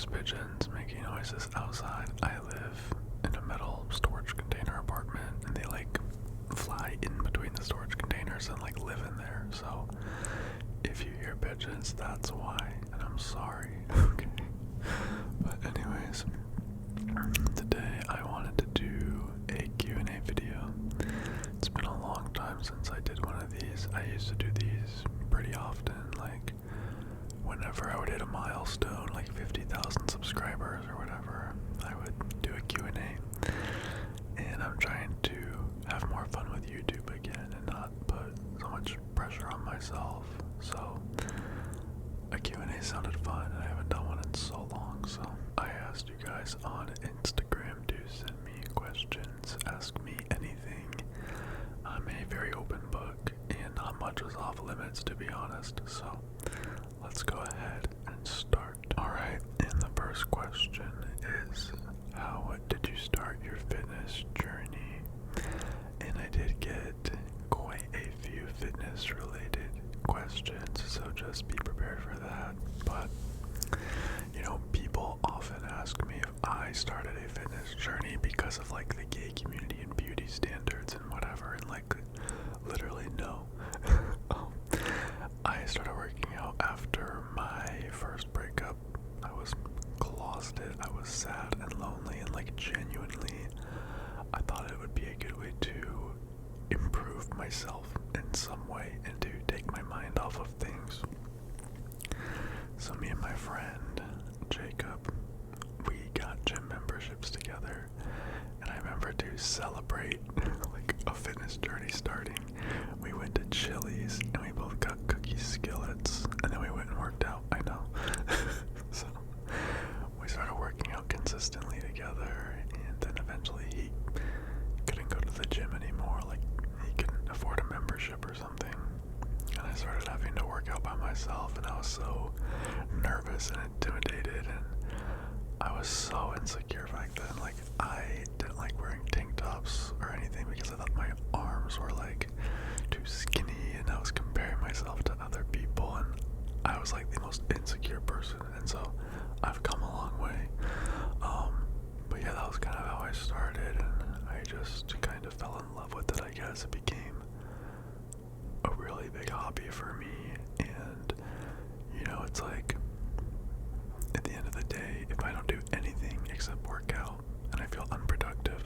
There's pigeons making noises outside. I live in a metal storage container apartment, and they like fly in between the storage containers and like live in there. So if you hear pigeons, that's why, and I'm sorry. Okay. But anyways, today I wanted to do a Q&A video. It's been a long time since I did one of these. I used to do these pretty often, like whenever I would hit a milestone, like 50,000 subscribers or whatever, I would do a Q&A. And I'm trying to have more fun with YouTube again and not put so much pressure on myself. So a Q&A sounded fun, and I haven't done one in so long, so I asked you guys on Instagram to send me questions, ask me anything. I'm a very open book, and not much is off limits, to be honest, so let's go ahead and start. Alright, and the first question is, how did you start your fitness journey? And I did get quite a few fitness related questions, so just be prepared for that. But you know, people often ask me if I started a fitness journey because of like the gay community and beauty standards and whatever, and like literally no. I started working out after my first breakup. I was closeted, I was sad and lonely, and like genuinely I thought it would be a good way to improve myself in some way and to take my mind off of things. So me and my friend Jacob, we got gym memberships together, and I remember to celebrate like a fitness journey starting, we went to Chili's and we both got cookie skillets, and then we went and worked out. I know. So we started working out consistently together, and then eventually he couldn't go to the gym anymore, like he couldn't afford a membership or something, and I started having to work out by myself, and I was so nervous and intimidated, and I was so insecure back then. Like, I didn't like wearing tank tops or anything because I thought my arms were like too skinny, and I was comparing myself to other people, and I was like the most insecure person, and so I've come a long way. But yeah, that was kind of how I started, and I just kind of fell in love with it, I guess. It became a really big hobby for me, and you know, it's like at the end of the day, if I don't do anything except work out and I feel unproductive,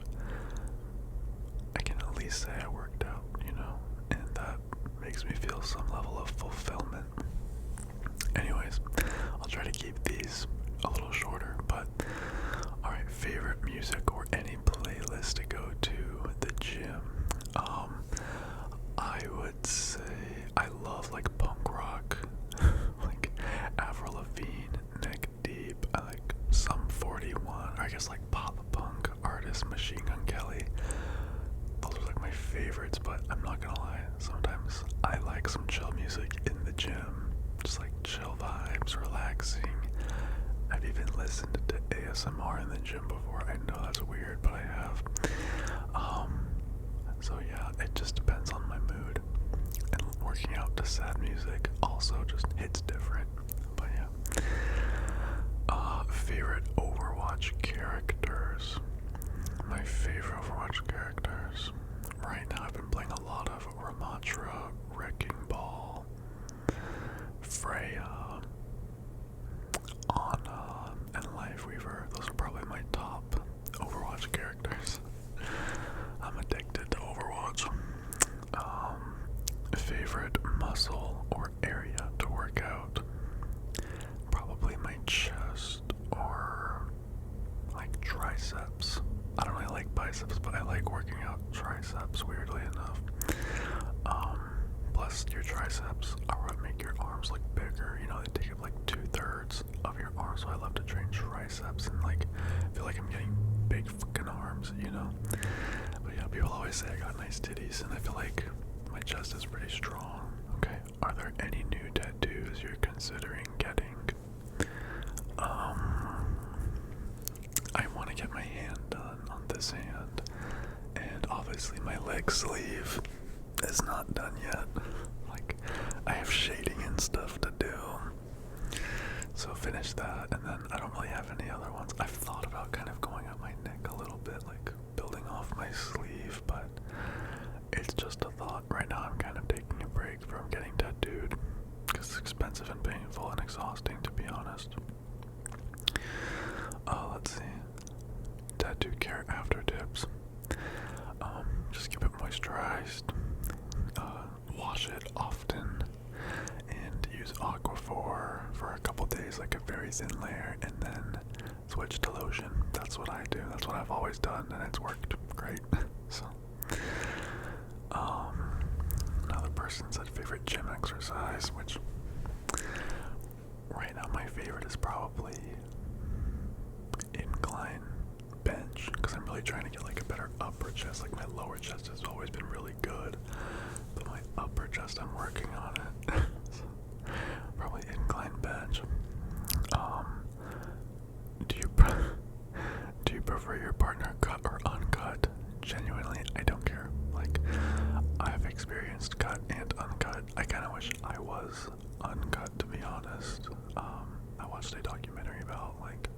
I can at least say I worked out, you know, and that makes me feel some level of fulfillment. Anyways, I'll try to keep these a little shorter, but alright, favorite music or any playlist to go to the gym. I would say I love like punk rock, like Avril Lavigne, Neck Deep. I like Sum 41, or I guess like pop punk artist Machine Gun Kelly. Those are like my favorites, but I'm not gonna lie, sometimes I like some chill music in the gym, just like chill vibes, relaxing. I've even listened to ASMR in the gym before. I know that's weird, but I have. So yeah, it just depends on my mood. And working out to sad music also just hits different. But yeah. Favorite Overwatch characters. My favorite Overwatch characters. Right now I've been playing a lot of Ramatra, Wrecking Ball, Freya, Ana, and Lifeweaver. Those are probably my top Overwatch characters. I'm addicted to Overwatch. Favorite muscle or area to work out? Probably my chest or like triceps. I don't really like biceps, but I like working out triceps, weirdly enough. Plus your triceps are what make your arms look bigger. You know, they take up like 2/3 of your arms, so I love to train triceps and like feel like I'm getting big fucking arms, you know. But yeah, people always say I got nice titties, and I feel like my chest is pretty strong. Okay, are there any new tattoos you're considering getting? I want to get my hand done on this hand, and obviously my leg sleeve is not done yet. Like, I have shading and stuff to do. So if finish that, and then I don't really have any other ones. I've thought about kind of going up my neck a little bit, like building off my sleeve, but it's just a thought. Right now I'm kind of taking a break from getting tattooed because it's expensive and painful and exhausting, to be honest. Let's see. Tattoo care after tips. Just keep it moisturized. Wash it often. And use Aquaphor for a couple days, like a very thin layer, and then switch to lotion. That's what I do. That's what I've always done, and it's worked great. So, another person said favorite gym exercise, which right now my favorite is probably incline bench, because I'm really trying to get like a better upper chest. Like my lower chest has always been really good, but my upper chest, I'm working on it. So, probably incline bench. Do you prefer your partner cut or uncut? Genuinely, I don't care. Like, I've experienced cut and uncut. I kind of wish I was uncut, to be honest. I watched a documentary about like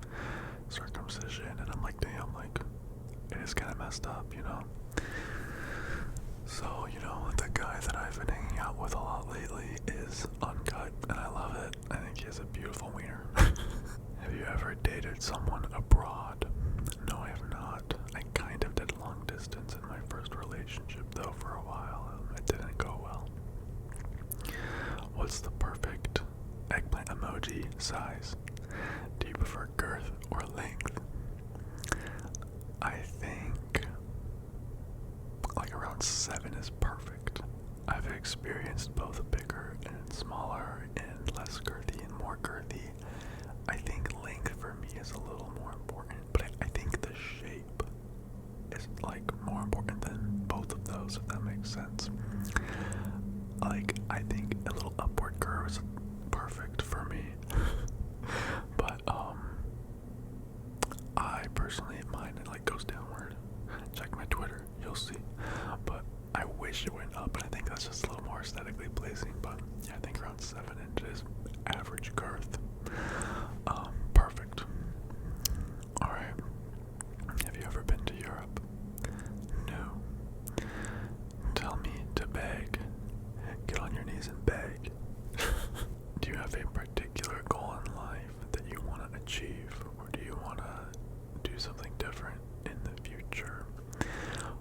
circumcision, and I'm like, damn, like it is kind of messed up, you know. So, you know, the guy that I've been hanging out with a lot lately is uncut, and I love it. I think he has a beautiful wiener. Have you ever dated someone abroad? No, I have not. I kind of did long distance in my first relationship, though, for a while. It didn't go well. What's the perfect eggplant emoji size? Do you prefer girth or length? I think like around 7 is perfect. I've experienced both bigger and smaller and less girthy and more girthy. I think length for me is a little more important, but I think the shape is like more important than both of those, if that makes sense. Like, I think a little upward curve is perfect for me. But I personally, mine it like goes downward. Check my Twitter, you'll see. But I wish it went up, and I think that's just a little more aesthetically pleasing. But yeah, I think around 7 inches average girth. Perfect. Alright. Have you ever been to Europe? No. Tell me to beg. Get on your knees and beg. Do you have a particular goal in life that you want to achieve, or do you want to do something different in the future?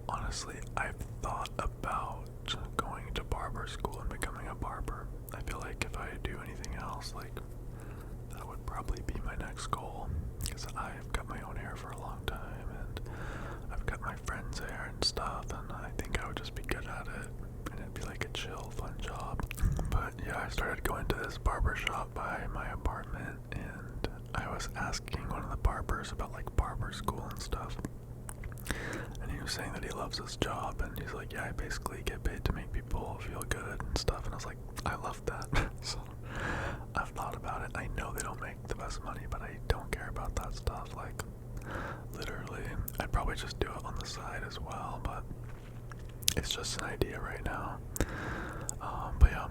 Honestly, I've thought about going to barber school and becoming a barber. I feel like if I do anything else, like, that would probably be my next goal, because I've got my own hair for a long time, and I've got my friends' hair and stuff, and I think I would just be good at it, and it'd be like a chill, fun job. But yeah, I started going to this barber shop by my apartment, and I was asking one of the barbers about like barber school and stuff, and he was saying that he loves his job, and he's like, yeah, I basically get paid to make people feel good and stuff, and I was like, I love that. So I've thought about it. I know they don't make the best money, but I don't care about that stuff. Like, literally, I'd probably just do it on the side as well, but it's just an idea right now. But yeah,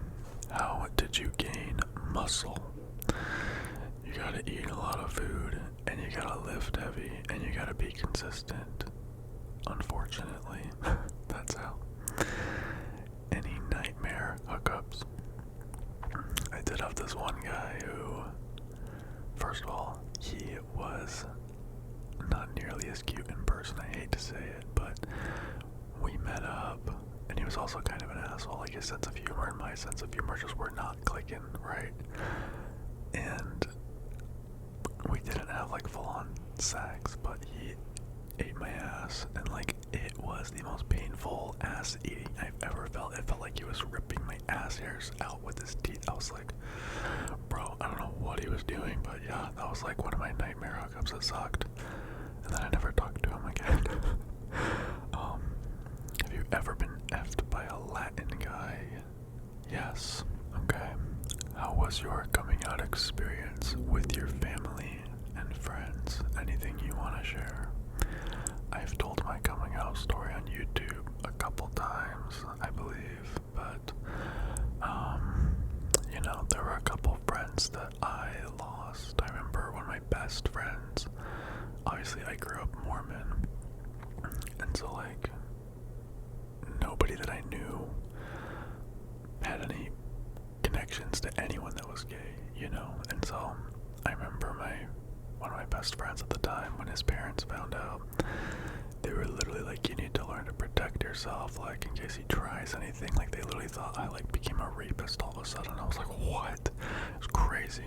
how did you gain muscle? You gotta eat a lot of food, and you gotta lift heavy, and you gotta be consistent. Unfortunately, that's how. Any nightmare hookups? I did have this one guy who, first of all, he was not nearly as cute in person. I hate to say it, but we met up, and he was also kind of an asshole. Like, his sense of humor and my sense of humor just were not clicking, right? And we didn't have like full-on sex, but he ate my ass, and like, it was the most painful ass eating I've ever felt. It felt like he was ripping my ass hairs out with his teeth. I was like, bro, I don't know what he was doing, but yeah, that was like one of my nightmare hookups that sucked. And then I never talked to him again. Have you ever been effed by a Latin guy? Yes. Okay. How was your coming out experience with your family and friends? Anything you want to share? I've told my coming out story on YouTube a couple times, I believe, but, you know, there were a couple friends that I lost. I best friends. Obviously, I grew up Mormon, and so like nobody that I knew had any connections to anyone that was gay, you know. And so I remember one of my best friends at the time, when his parents found out, they were literally like, you need to learn to protect yourself, like in case he tries anything. Like they literally thought I like became a rapist all of a sudden. I was like, what? It was crazy.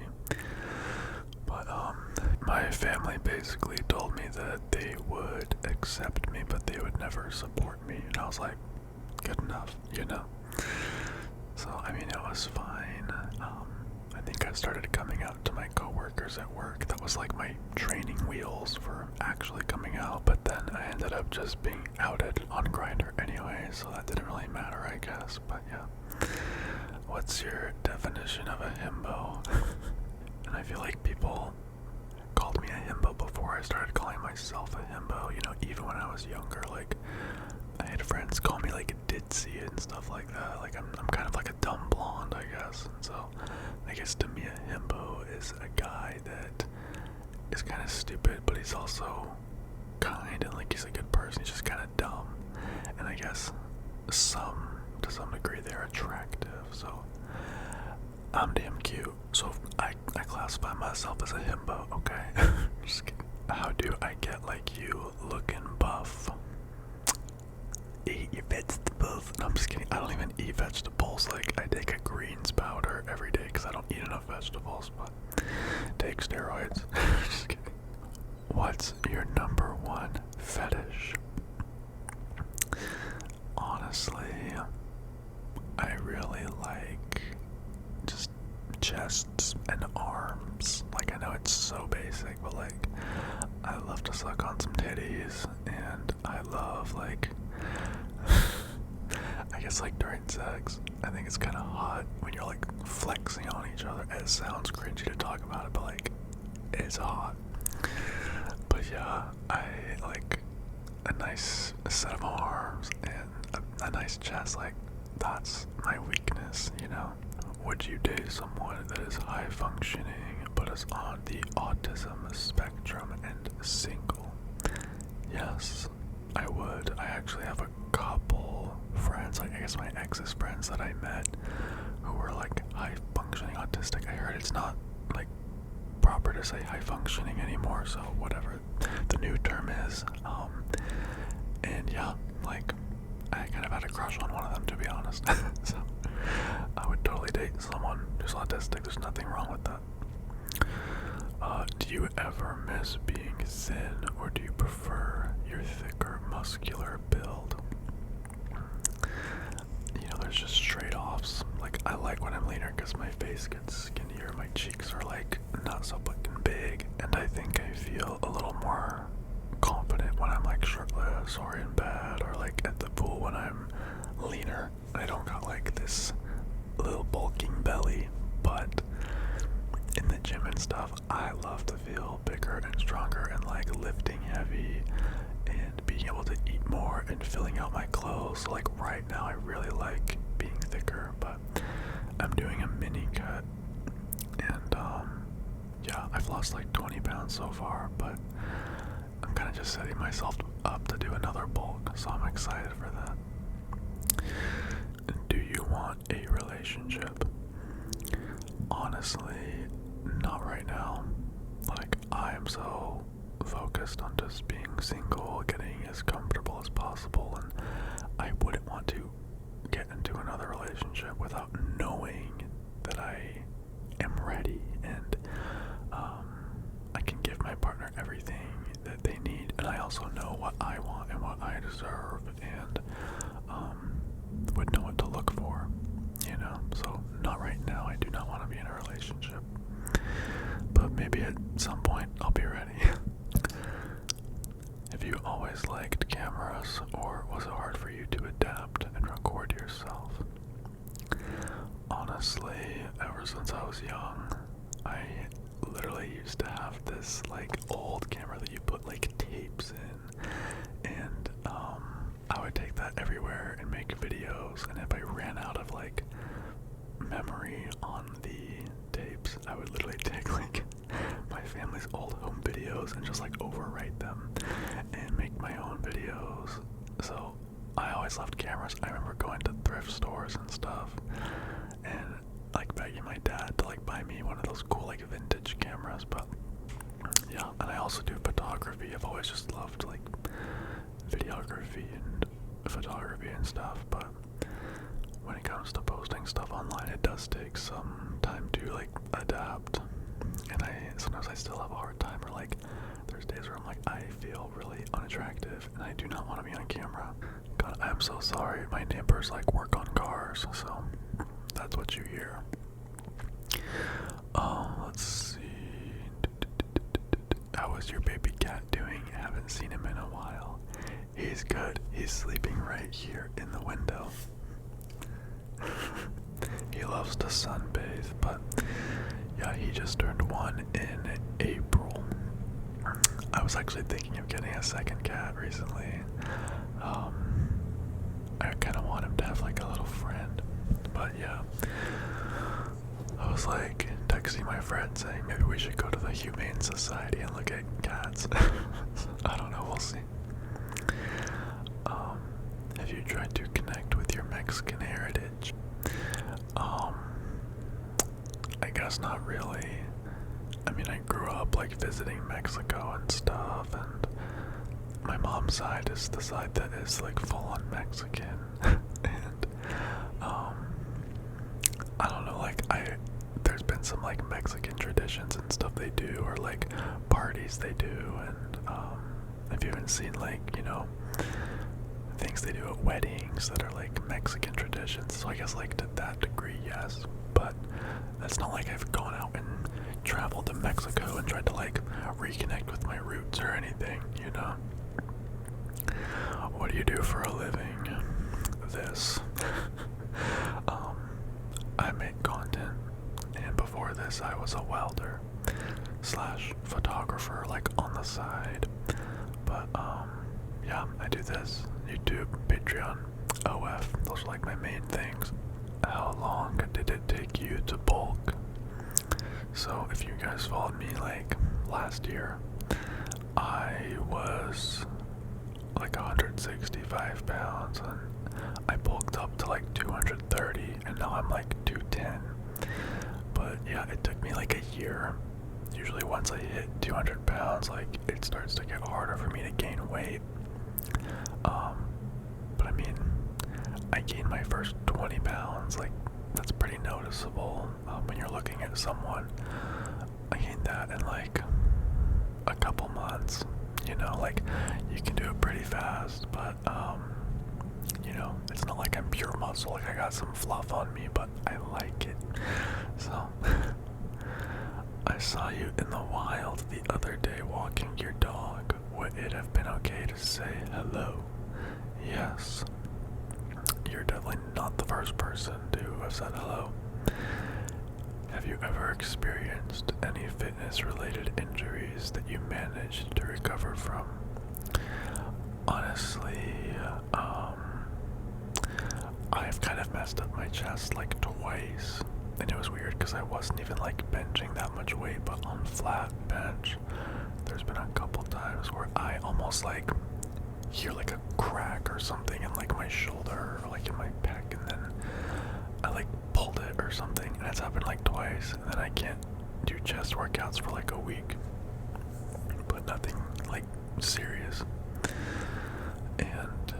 But my family basically told me that they would accept me, but they would never support me. And I was like, good enough, you know. So I mean, it was fine. I think I started coming out to my coworkers at work. That was like my training wheels for actually coming out, but then I ended up just being outed on Grindr anyway, so that didn't really matter, I guess. But yeah. What's your definition of a himbo? And I feel like people called me a himbo before I started calling myself a himbo, you know, even when I was younger. Like, I had friends call me like a ditzy and stuff like that. Like, I'm kind of like a dumb blonde, I guess. And so I guess to me a himbo is a guy that is kind of stupid, but he's also kind, and like he's a good person. He's just kind of dumb, and I guess to some degree they're attractive. So I'm damn cute. So I classify myself as a himbo. Okay. Just kidding. How do I get like you looking buff? Eat your vegetables. No, I'm just kidding. I don't even eat vegetables. Like, I take a greens powder every day because I don't eat enough vegetables, but take steroids. Just kidding. What's your number one fetish? Honestly, I really like just chests and arms. Like, I know it's so basic, but like, I love to suck on some titties, and I love like I guess like during sex, I think it's kind of hot when you're like flexing on each other. It sounds cringy to talk about it, but like, it's hot. But yeah, I like a nice set of arms and a nice chest. Like, that's my weakness, you know. Would you date someone that is high functioning but is on the autism spectrum and single? Yes, I would. I actually have a couple friends, like I guess my ex's friends that I met, who were like high functioning autistic. I heard it's not like proper to say high functioning anymore, so whatever the new term is. And yeah, like I kind of had a crush on one of them, to be honest. So I would totally date someone who's autistic. There's nothing wrong with that. Do you ever miss being thin, or do you prefer your thicker, muscular build? You know, there's just trade-offs. Like, I like when I'm leaner because my face gets skinnier, my cheeks are like not so fucking big, and I think I feel a little more confident when I'm like shirtless or in bed or like at the pool when I'm leaner. I don't got like this little bulking belly, but in the gym and stuff, I love to feel bigger and stronger and like lifting heavy and being able to eat more and filling out my clothes. Like right now, I really like being thicker, but I'm doing a mini cut, and yeah, I've lost like 20 pounds so far, but I'm kind of just setting myself up to do another bulk, so I'm excited for that. Do you want a relationship? Honestly, not right now. Like, I am so focused on just being single, getting as comfortable as possible, and I wouldn't want to get into another relationship without knowing that I am ready and I can give my partner everything that they need, and I also know what I want and what I deserve, and would know what to look for, you know. So not right now. I do not want to be in a relationship, but maybe at some point I'll be ready. Have you always liked cameras, or was it hard for you to adapt and record yourself? Honestly, ever since I was young, I literally used to have this like old camera that you put like tapes in, and I would take that everywhere and make videos, and if I ran out of like memory on the tapes, I would literally take like my my family's old home videos and just like overwrite them and make my own videos. So I always loved cameras. I remember going to thrift stores and stuff and like begging my dad to like buy me one of those cool like vintage cameras. But yeah, and I also do photography. I've always just loved like videography and photography and stuff, but when it comes to posting stuff online, it does take some time to like adapt, and sometimes I still have a hard time, or like there's days where I'm like, I feel really unattractive and I do not want to be on camera. God, I'm so sorry. My neighbors like work on cars, so that's what you hear. Let's see. How is your baby cat doing? I haven't seen him in a while. He's good. He's sleeping right here in the window. He loves to sunbathe, but yeah, he just turned 1 in April. I was actually thinking of getting a second cat recently. I kind of want him to have like a little friend, but yeah, I was like texting my friend saying maybe we should go to the Humane Society and look at cats. I don't know, we'll see. Have you tried to connect with your Mexican heritage? I guess not really. I mean, I grew up like visiting Mexico and stuff, and my mom's side is the side that is like full on Mexican. And I don't know, like there's been some like Mexican traditions and stuff they do, or like parties they do, and if you haven't seen like, you know, things they do at weddings that are like Mexican traditions. So I guess like to that degree, yes, but that's not like I've gone out and traveled to Mexico and tried to like reconnect with my roots or anything, you know. What do you do for a living? This. I make content, and before this I was a welder / photographer like on the side. But yeah, I do this. YouTube, Patreon, OF, those are like my main things. How long did it take you to bulk? So if you guys followed me like last year, I was like 165 pounds and I bulked up to like 230, and now I'm like 210. But yeah, it took me like a year. Usually once I hit 200 pounds, like it starts to get harder for me to gain weight. But I mean, I gained my first 20 pounds, like that's pretty noticeable when you're looking at someone. I gained that in like a couple months, you know, like you can do it pretty fast, but you know, it's not like I'm pure muscle, like I got some fluff on me, but I like it. So I saw you in the wild the other day walking your dog. Would it have been okay to say hello? Yes. You're definitely not the first person to have said hello. Have you ever experienced any fitness-related injuries that you managed to recover from? Honestly, I've kind of messed up my chest like twice, and it was weird because I wasn't even like benching that much weight, but on flat bench, there's been a couple times where I almost like hear like a crack or something in like my shoulder or like in my pec, and then I like pulled it or something, and it's happened like twice, and then I can't do chest workouts for like a week, but nothing like serious. And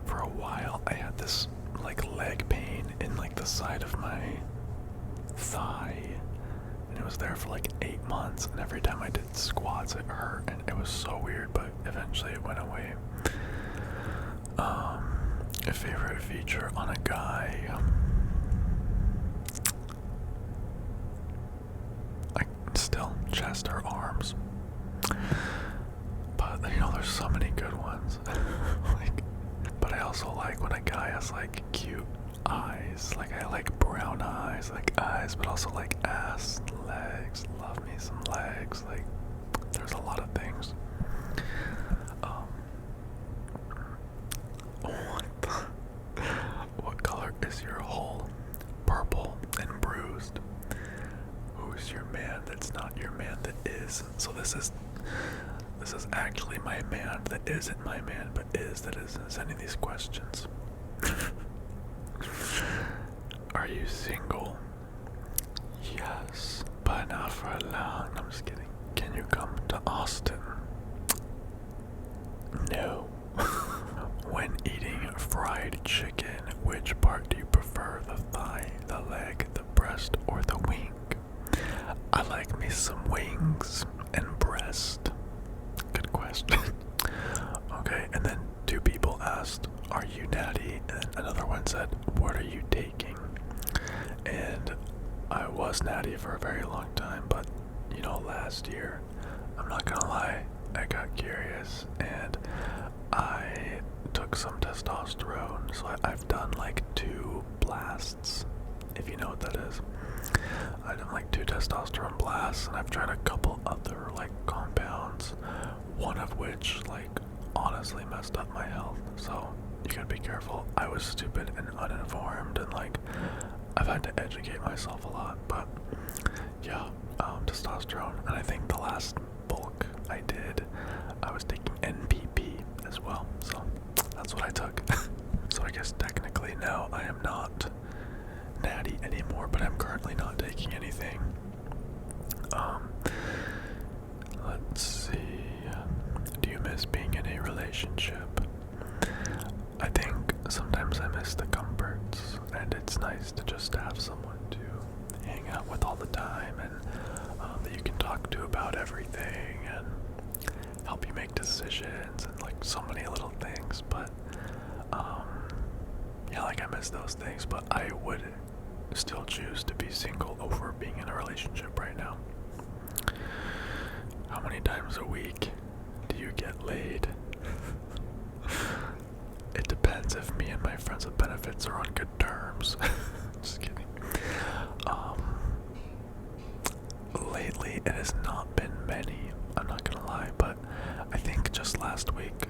for a while I had this like leg pain in like the side of my thigh, and it was there for like 8 months, and every time I did squats it hurt, and it was so weird, but eventually it went away. A favorite feature on a guy, like still chest or arms, but you know, there's so many good ones. Like, but I also like when a guy has like cute eyes. Like I like brown eyes, like eyes, but also like ass, legs. Love me some legs. Like there's a lot of things. What color is your hole? Purple and bruised. Who's text your man that's not your man that is. So this is actually my man that isn't my man but is that isn't sending these questions. Are you single? Yes, but not for long. I'm just kidding. Can you come to Austin? No. When eating fried chicken, which part do you prefer? The thigh, the leg, the breast, or the wing? I like me some wings and breast. Good question. Okay, and then two people asked, are you natty? And another one said, what are you taking? And I was natty for a very long time, but you know, last year, I'm not gonna lie, I got curious and I took some testosterone. So I've done like 2 blasts, if you know what that is. I've done like 2 testosterone blasts, and I've tried a couple other like compounds, one of which like honestly messed up my health. So you gotta be careful. I was stupid and uninformed, and like I've had to educate myself a lot. But yeah, testosterone, and I think the last bulk I did, I was taking NPP as well. So that's what I took. So I guess technically now I am not natty anymore, but I'm currently not taking anything. Let's see. Do you miss being in a relationship? I think sometimes I miss the comforts, and it's nice to just have someone to hang out with all the time, and that you can talk to about everything and help you make decisions and like so many little things. But yeah, like I miss those things, but I would still choose to be single over being in a relationship right now. How many times a week do you get laid? It depends if me and my friends with benefits are on good terms. Just kidding. Lately it has not been many, I'm not gonna lie, but I think just last week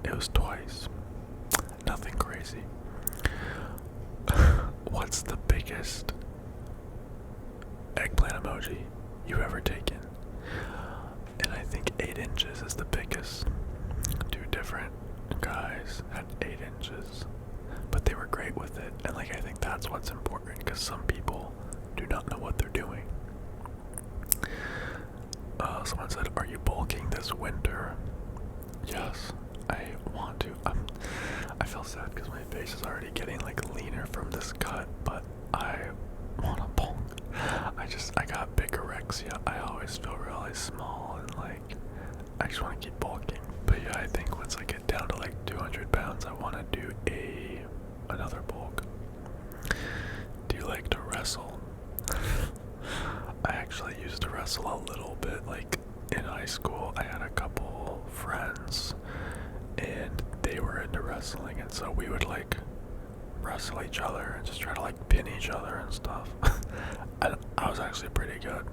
it was twice. Nothing crazy. What's the biggest eggplant emoji you've ever taken? And I think 8 inches is the biggest. 2 different guys had 8 inches, but they were great with it. And like I think that's what's important, because some people do not know what they're doing. Someone said, are you bulking this winter? Yes, I want to. I feel sad because my face is already getting like leaner from this cut, but I want to bulk. I got bigorexia. I always feel really small, and like I just want to keep bulking. But yeah, I think once I get down to like 200 pounds, I want to do another bulk. Do you like to wrestle? I actually used to wrestle a little bit. Like in high school, I had a couple friends and they were into wrestling, and so we would like wrestle each other and just try to like pin each other and stuff. I was actually pretty good,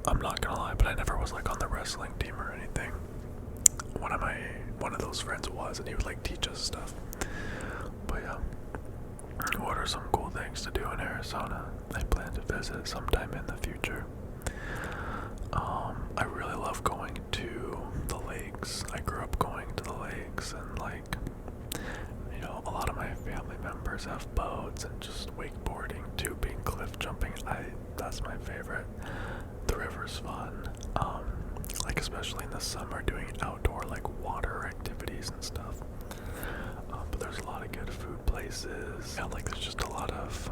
I'm not gonna lie, but I never was like on the wrestling team or anything. One of those friends was, and he would like teach us stuff. But yeah, what are some cool things to do in Arizona I plan to visit sometime in the future? I really love going to the lakes. I grew up going to the lakes, and like, you know, a lot of my family members have boats, and just wakeboarding, tubing, cliff jumping. That's my favorite. The river's fun. Like especially in the summer, doing outdoor like water activities and stuff. But there's a lot of good food places. Yeah, like there's just a lot of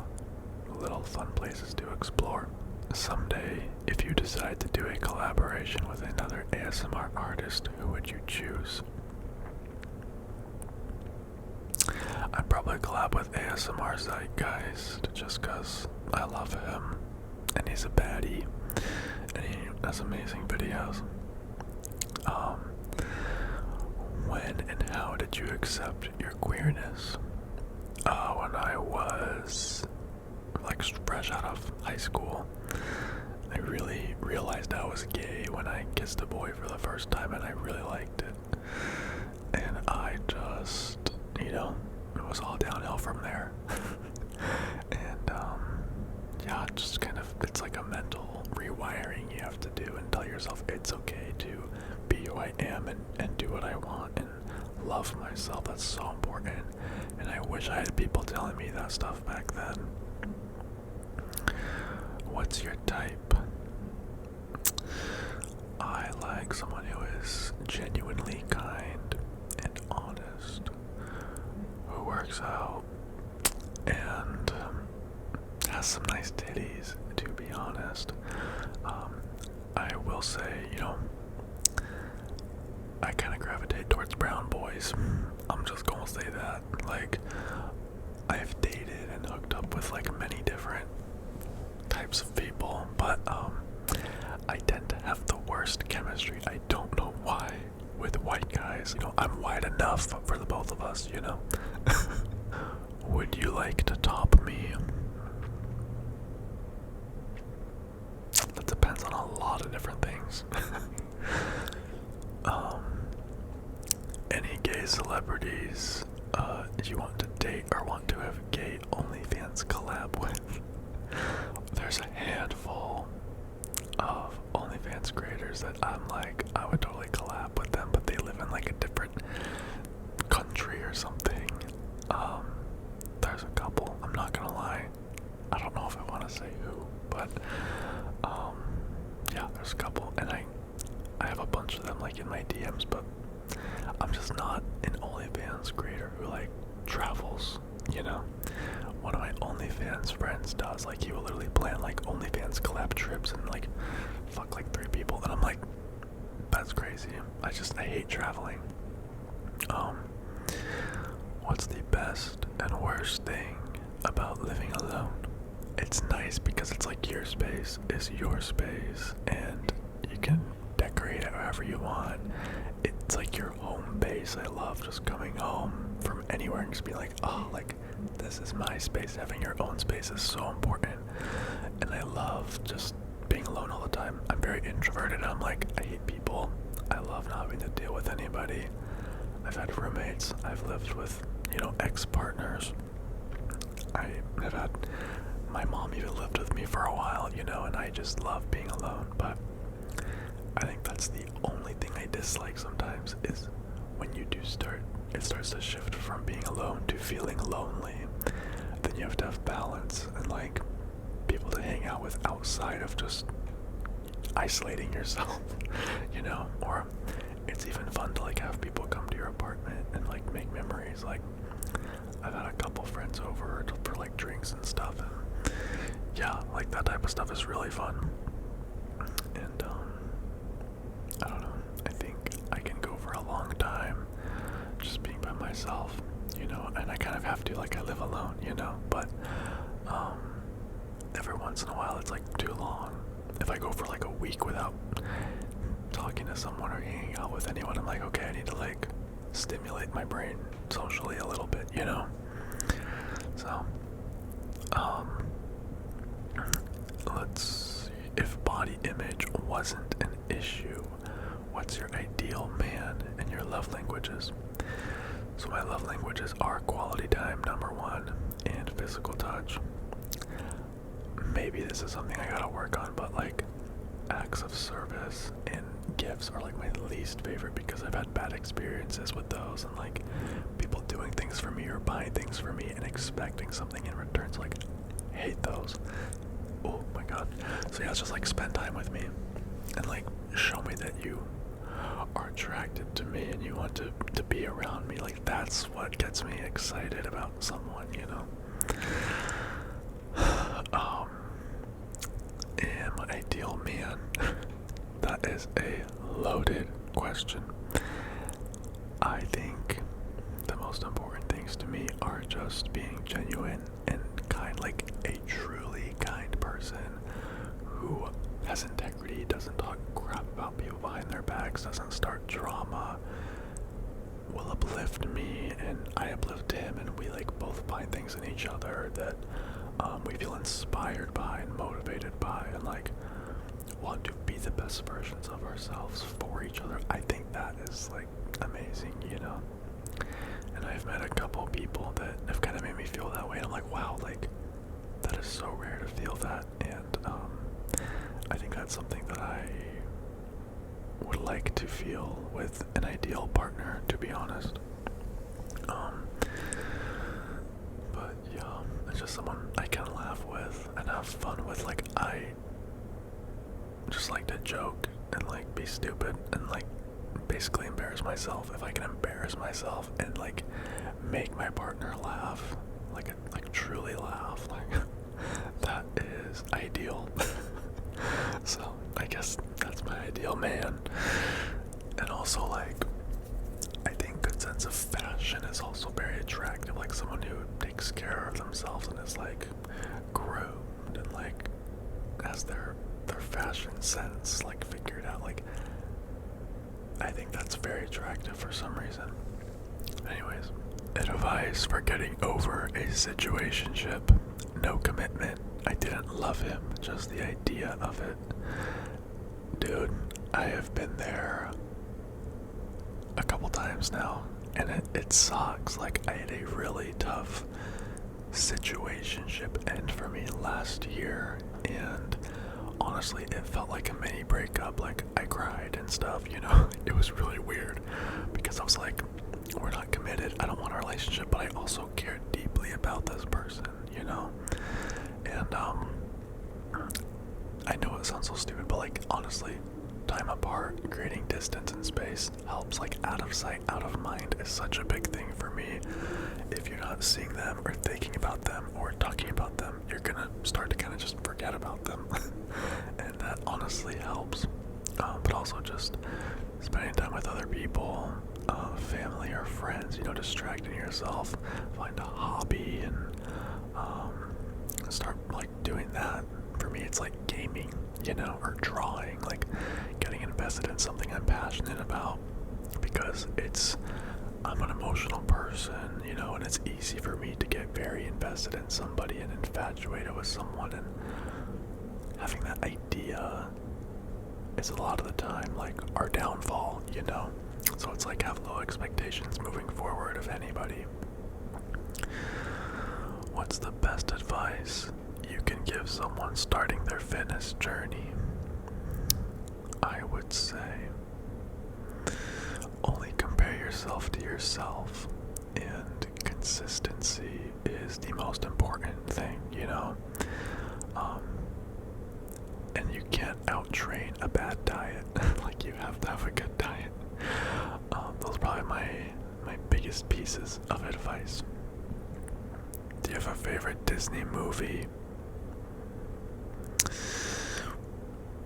little fun places to explore. Someday, if you decide to do a collaboration with another ASMR artist, who would you choose? I'd probably collab with ASMR Zeitgeist, just cause I love him, and he's a baddie, and he does amazing videos. When and how did you accept your queerness? When I was like fresh out of high school, I really realized I was gay when I kissed a boy for the first time, and I really liked it. And I just, you know, it was all downhill from there. And yeah, just kind of it's like a mental rewiring you have to do and tell yourself it's okay to be who I am and do what I want and love myself. That's so important. And I wish I had people telling me that stuff back then. What's your type? I like someone who is genuinely kind and honest, who works out and has some nice titties, to be honest. I will say, I kind of gravitate towards brown boys. I'm just gonna say that. Like, I've dated and hooked up with like many different types of people, but I tend to have the worst chemistry. I don't know why with white guys. I'm white enough for the both of us, Would you like to top me? That depends on a lot of different things. Any gay celebrities you want to date or want to have gay OnlyFans collab with? There's a handful of OnlyFans creators that I'm like, I would totally collab with them, but they live in like a different country or something. There's a couple, I'm not gonna lie. I don't know if I want to say who, but yeah, there's a couple, and I have a bunch of them like in my DMs, but I'm just not an OnlyFans creator who like travels, One of my OnlyFans friends does, like he will literally plan like OnlyFans collab trips and like fuck like 3 people, and I'm like, that's crazy. I hate traveling. What's the best and worst thing about living alone? It's nice because it's like your space is your space and you can decorate it however you want. It's like your home base. I love just coming home from anywhere and just being like, oh, like this is my space. Having your own space is so important. And I love just being alone all the time. I'm very introverted. I'm like, I hate people. I love not having to deal with anybody. I've had roommates. I've lived with, ex-partners. I have had, my mom even lived with me for a while, and I just love being alone. But I think that's the only thing I dislike sometimes is when you do it starts to shift from being alone to feeling lonely. Then you have to have balance and like people to hang out with outside of just isolating yourself, or it's even fun to like have people come to your apartment and like make memories. Like I've had a couple friends over for like drinks and stuff, and yeah, like that type of stuff is really fun. And I don't know, I think I can go for a long time just being by myself, and I kind of have to, like I live alone, but every once in a while it's like too long. If I go for like a week without talking to someone or hanging out with anyone, I'm like, okay, I need to like stimulate my brain socially a little bit, So, let's see. If body image wasn't an issue, what's your ideal man and your love languages? So my love languages are quality time, number 1, and physical touch. Maybe this is something I gotta work on, but like acts of service and gifts are like my least favorite because I've had bad experiences with those, and like people doing things for me or buying things for me and expecting something in return. So like, I hate those. Oh my god. So yeah, it's just like spend time with me and like show me that you are attracted to me and you want to be around me. Like that's what gets me excited about someone, And my ideal man. That is a loaded question. I think the most important things to me are just being genuine and kind, like a truly kind person who has integrity, doesn't talk crap about people behind their backs, doesn't start drama, will uplift me and I uplift him, and we like both find things in each other that we feel inspired by and motivated by, and like want to be the best versions of ourselves for each other. I think that is like amazing, And I've met a couple people that have kind of made me feel that way, and I'm like, wow, like that is so rare to feel that. And that's something that I would like to feel with an ideal partner, to be honest. But yeah, it's just someone I can laugh with and have fun with. Like, I just like to joke and like be stupid and like basically embarrass myself. If I can embarrass myself and like make my partner laugh, like truly laugh, like that is ideal. So I guess that's my ideal man. And also, like, I think good sense of fashion is also very attractive. Like someone who takes care of themselves and is like groomed and like has their fashion sense like figured out. Like, I think that's very attractive for some reason. Anyways, advice for getting over a situationship: no commitment. I didn't love him, just the idea of it. Dude, I have been there a couple times now, and it sucks. Like, I had a really tough situationship end for me last year, and honestly, it felt like a mini breakup. Like, I cried and stuff, you know? It was really weird, because I was like, we're not committed, I don't want a relationship, but I also care deeply about this person, you know? And, I know it sounds so stupid, but like, honestly, time apart, creating distance and space helps. Like, out of sight, out of mind is such a big thing for me. If you're not seeing them or thinking about them or talking about them, you're gonna start to kind of just forget about them. And that honestly helps. But also just spending time with other people, family or friends, you know, distracting yourself, find a hobby and start like doing that. For me, it's like gaming, you know, or drawing, like getting invested in something I'm passionate about, because I'm an emotional person, you know, and it's easy for me to get very invested in somebody and infatuated with someone, and having that idea is a lot of the time like our downfall, you know. So it's like, have low expectations moving forward of anybody. What's the best advice you can give someone starting their fitness journey? I would say only compare yourself to yourself, and consistency is the most important thing, you know. And you can't out-train a bad diet. Like, you have to have a good diet. Those are probably my biggest pieces of advice. Do you have a favorite Disney movie?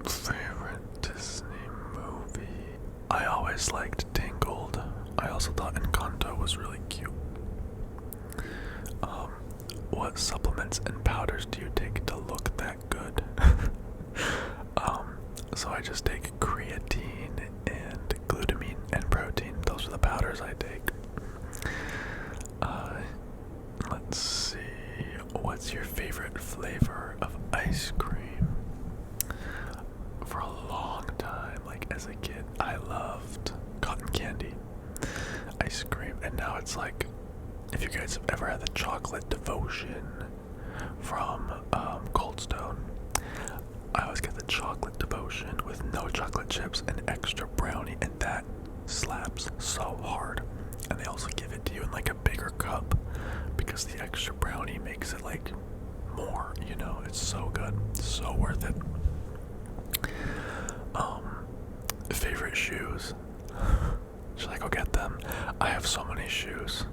Favorite Disney movie? I always liked Tangled. I also thought Encanto was really cute. What supplements and powders do you take to look that good? So I just take creatine and glutamine and protein. Those are the powders I take. Let's see. What's your favorite flavor of ice cream? For a long time, like as a kid, I loved cotton candy ice cream, and now it's like, if you guys have ever had the chocolate devotion from Cold Stone, I always get the chocolate devotion with no chocolate chips and extra brownie, and that slaps so hard. And they also give it to you in like a bigger cup, because the extra brownie makes it like more, you know. It's so good, so worth it. Favorite shoes? Should I go get them? I have so many shoes.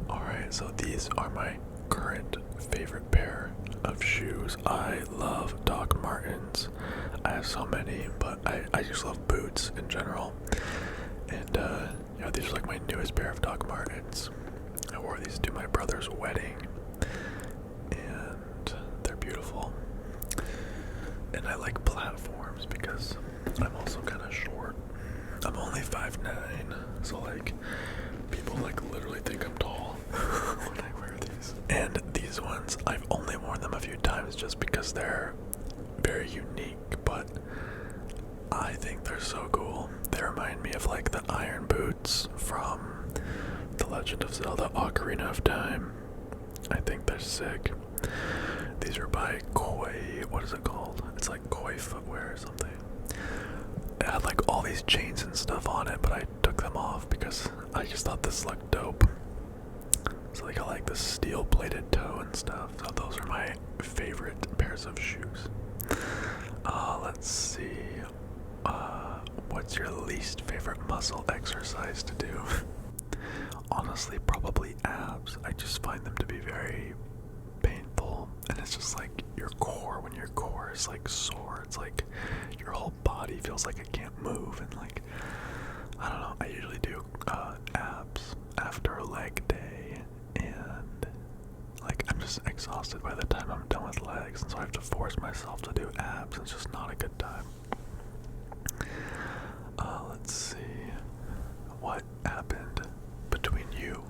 Alright, so these are my current favorite pair of shoes. I love Doc Martens. I have so many, but I just love boots in general. And yeah, these are like my newest pair of Doc Martens. I wore these to my brother's wedding, and they're beautiful. And I like platforms because I'm also kind of short. I'm only 5'9", so like people like literally think I'm tall when I wear these. And these ones, I've only worn them a few times just because they're very unique, but I think they're so cool. They remind me of like the iron boots from The Legend of Zelda: Ocarina of Time. I think they're sick. These are by Koi. What is it called? It's like Koi footwear or something. It had like all these chains and stuff on it, but I took them off because I just thought this looked dope. So they got like this steel-plated toe and stuff. So those are my favorite pairs of shoes. Let's see. What's your least favorite muscle exercise to do? Honestly, probably abs. I just find them to be very painful, and it's just like your core. When your core is like sore, it's like your whole body feels like it can't move, and like I don't know. I usually do abs after a leg day, and like I'm just exhausted by the time I'm done with legs, and so I have to force myself to do abs. It's just not a good time. Let's see. What happened between you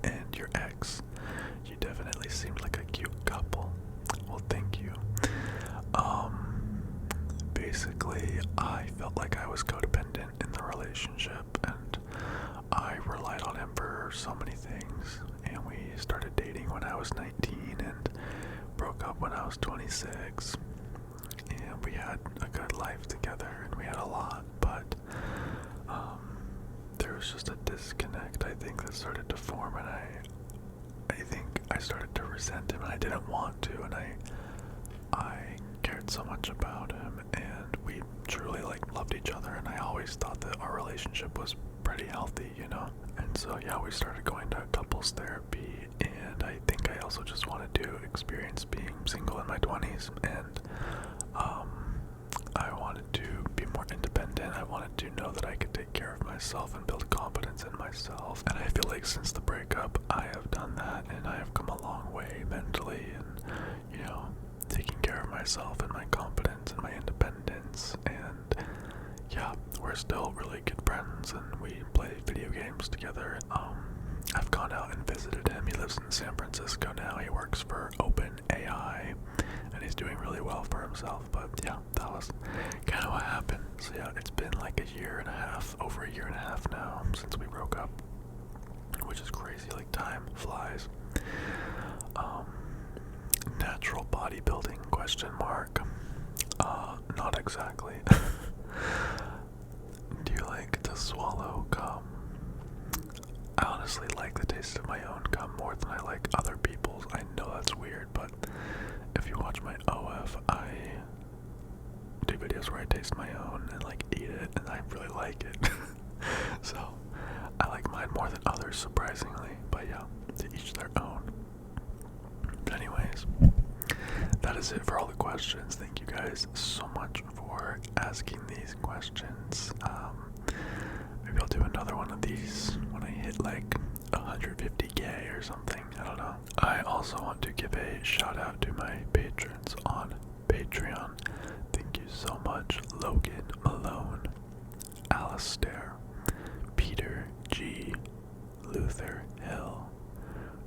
and your ex? You definitely seemed like a cute couple. Well, thank you. Basically, I felt like I was codependent in the relationship, and I relied on him for so many things. And we started dating when I was 19 and broke up when I was 26. And we had a good life together, and we had a lot, but there was just a disconnect, I think, that started to form, and I think I started to resent him, and I didn't want to, and I cared so much about him, and we truly like loved each other, and I always thought that our relationship was pretty healthy, you know. And so yeah, we started going to couples therapy, and I think I also just wanted to experience being single in my 20s, and I wanted to be more independent. I wanted to know that I could take care of myself and build confidence in myself. And I feel like since the breakup, I have done that, and I have come a long way mentally, and you know, taking care of myself and my confidence and my independence. And yeah, we're still really good friends, and we play video games together. I've gone out and visited him. He lives in San Francisco now. He works for OpenAI, and he's doing really well for himself. But yeah, that was kind of what happened. So yeah, it's been like a year and a half, over a year and a half now since we broke up, which is crazy. Like, time flies. Natural bodybuilding, question mark. Not exactly. Do you like to swallow cum? I honestly like the taste of my own cum more than I like other people's. I know that's weird, but if you watch my OF, I do videos where I taste my own and like eat it, and I really like it. So I like mine more than others, surprisingly. But yeah, to each their own. Anyways, that is it for all the questions. Thank you guys so much for asking these questions. Maybe I'll do another one of these when I hit like 150k or something. I don't know. I also want to give a shout out to my patrons on Patreon. Thank you so much, Logan Malone, Alistair, Peter G, Luther Hill,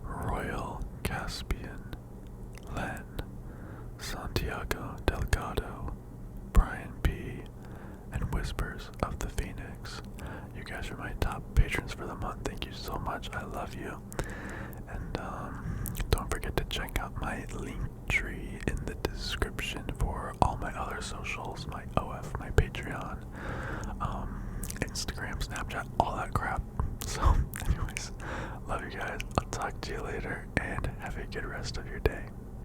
Royal Caspian, Len, Santiago Delgado, Brian B, and Whispers of the Phoenix. You guys are my top patrons for the month. Thank you so much. I love you. And don't forget to check out my link tree in the description for all my other socials, my OF, my Patreon, Instagram, Snapchat, all that crap. So anyways, love you guys. I'll talk to you later, and have a good rest of your day.